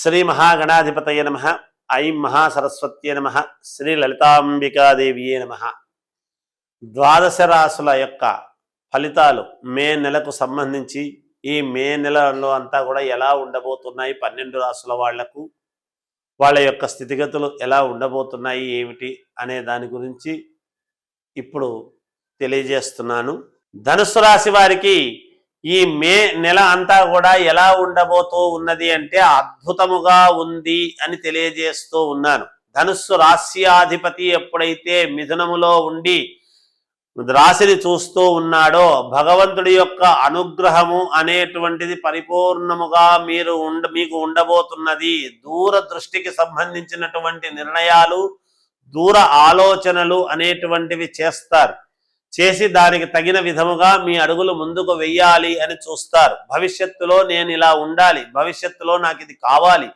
శ్రీ మహాగణాధిపతయ నమః. ఐం మహాసరస్వత్యే నమః. శ్రీ లలితాంబికాదేవియే నమః. ద్వాదశ రాశుల యొక్క ఫలితాలు మే నెలకు సంబంధించి ఈ మే నెలలో అంతా కూడా ఎలా ఉండబోతున్నాయి, 12 రాశుల వాళ్లకు వాళ్ళ యొక్క స్థితిగతులు ఎలా ఉండబోతున్నాయి ఏమిటి అనే దాని గురించి ఇప్పుడు తెలియజేస్తున్నాను. ధనుస్సు రాశి వారికి ఈ మే నెల అంతా కూడా ఎలా ఉండబోతూ ఉన్నది అంటే అద్భుతముగా ఉంది అని తెలియజేస్తూ ఉన్నాను. ధనుస్సు రాశ్యాధిపతి ఎప్పుడైతే మిథునములో ఉండి రాశిని చూస్తూ ఉన్నాడో భగవంతుడి యొక్క అనుగ్రహము అనేటువంటిది పరిపూర్ణముగా మీకు ఉండబోతున్నది. దూరదృష్టికి సంబంధించినటువంటి నిర్ణయాలు, దూర ఆలోచనలు అనేటువంటివి చేస్తారు. చేసి దానికి తగిన విధముగా మీ అడుగులు ముందుకు వెయ్యాలి అని చూస్తారు. భవిష్యత్తులో నేను ఇలా ఉండాలి, భవిష్యత్తులో నాకు ఇది కావాలి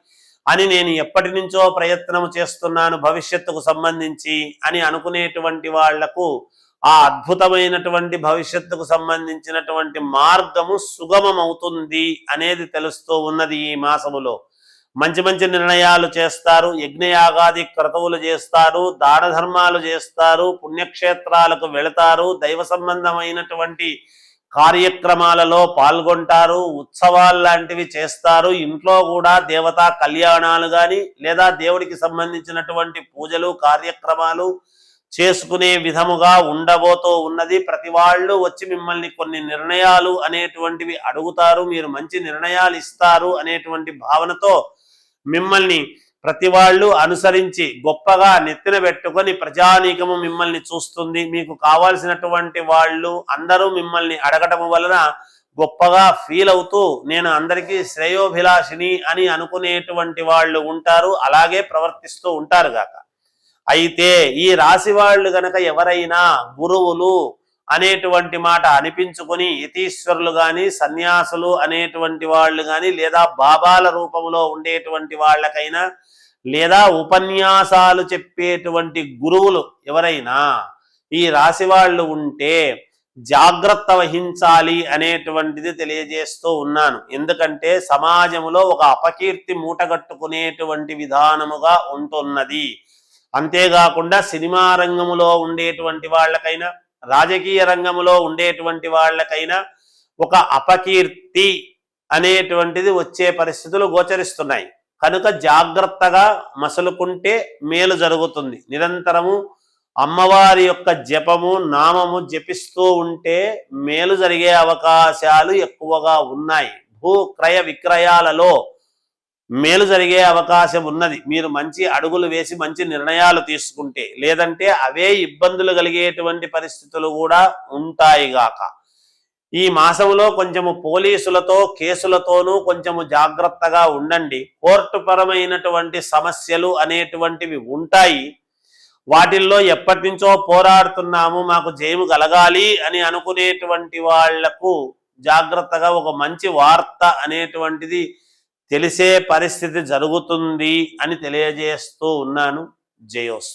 అని నేను ఎప్పటి నుంచో ప్రయత్నం చేస్తున్నాను భవిష్యత్తుకు సంబంధించి అని అనుకునేటువంటి వాళ్లకు ఆ అద్భుతమైనటువంటి భవిష్యత్తుకు సంబంధించినటువంటి మార్గము సుగమమవుతుంది అనేది తెలుస్తూ ఉన్నది. ఈ మాసములో మంచి మంచి నిర్ణయాలు చేస్తారు, యజ్ఞయాగాది క్రతువులు చేస్తారు, దాన ధర్మాలు చేస్తారు, పుణ్యక్షేత్రాలకు వెళతారు, దైవ సంబంధమైనటువంటి కార్యక్రమాలలో పాల్గొంటారు, ఉత్సవాలు లాంటివి చేస్తారు. ఇంట్లో కూడా దేవతా కళ్యాణాలు కానీ లేదా దేవుడికి సంబంధించినటువంటి పూజలు కార్యక్రమాలు చేసుకునే విధముగా ఉండబోతూ ఉన్నది. ప్రతి వాళ్ళు వచ్చి మిమ్మల్ని కొన్ని నిర్ణయాలు అనేటువంటివి అడుగుతారు, మీరు మంచి నిర్ణయాలు ఇస్తారు అనేటువంటి భావనతో మిమ్మల్ని ప్రతి వాళ్ళు అనుసరించి గొప్పగా నెత్తిన పెట్టుకొని ప్రజానీకము మిమ్మల్ని చూస్తుంది. మీకు కావాల్సినటువంటి వాళ్ళు అందరూ మిమ్మల్ని అడగటం వలన గొప్పగా ఫీల్ అవుతూ నేను అందరికీ శ్రేయోభిలాషిని అని అనుకునేటువంటి వాళ్ళు ఉంటారు, అలాగే ప్రవర్తిస్తూ ఉంటారు గాక. అయితే ఈ రాశి వాళ్ళు గనక ఎవరైనా గురువులు అనేటువంటి మాట అనిపించుకొని యతీశ్వరులు కానీ సన్యాసులు అనేటువంటి వాళ్ళు కానీ లేదా బాబాల రూపంలో ఉండేటువంటి వాళ్ళకైనా లేదా ఉపన్యాసాలు చెప్పేటువంటి గురువులు ఎవరైనా ఈ రాశి వాళ్ళు ఉంటే జాగ్రత్త వహించాలి అనేటువంటిది తెలియజేస్తూ ఉన్నాను. ఎందుకంటే సమాజంలో ఒక అపకీర్తి మూటగట్టుకునేటువంటి విధానముగా ఉంటున్నది. అంతేకాకుండా సినిమా రంగములో ఉండేటువంటి వాళ్ళకైనా రాజకీయ రంగంలో ఉండేటువంటి వాళ్ళకైనా ఒక అపకీర్తి అనేటువంటిది వచ్చే పరిస్థితులు గోచరిస్తున్నాయి. కనుక జాగ్రత్తగా మసలుకుంటే మేలు జరుగుతుంది. నిరంతరము అమ్మవారి యొక్క జపము నామము జపిస్తూ ఉంటే మేలు జరిగే అవకాశాలు ఎక్కువగా ఉన్నాయి. భూ క్రయ విక్రయాలలో మేలు జరిగే అవకాశం ఉన్నది. మీరు మంచి అడుగులు వేసి మంచి నిర్ణయాలు తీసుకుంటే, లేదంటే అవే ఇబ్బందులు కలిగేటువంటి పరిస్థితులు కూడా ఉంటాయి గాక. ఈ మాసంలో కొంచెము పోలీసులతో కేసులతోనూ కొంచెము జాగ్రత్తగా ఉండండి. కోర్టు పరమైనటువంటి సమస్యలు అనేటువంటివి ఉంటాయి. వాటిల్లో ఎప్పటి నుంచో పోరాడుతున్నాము, మాకు జయము కలగాలి అని అనుకునేటువంటి వాళ్లకు జాగ్రత్తగా ఒక మంచి వార్త అనేటువంటిది తెలిసే పరిస్థితి జరుగుతుంది అని తెలియజేస్తూ ఉన్నాను. జయోస్తు.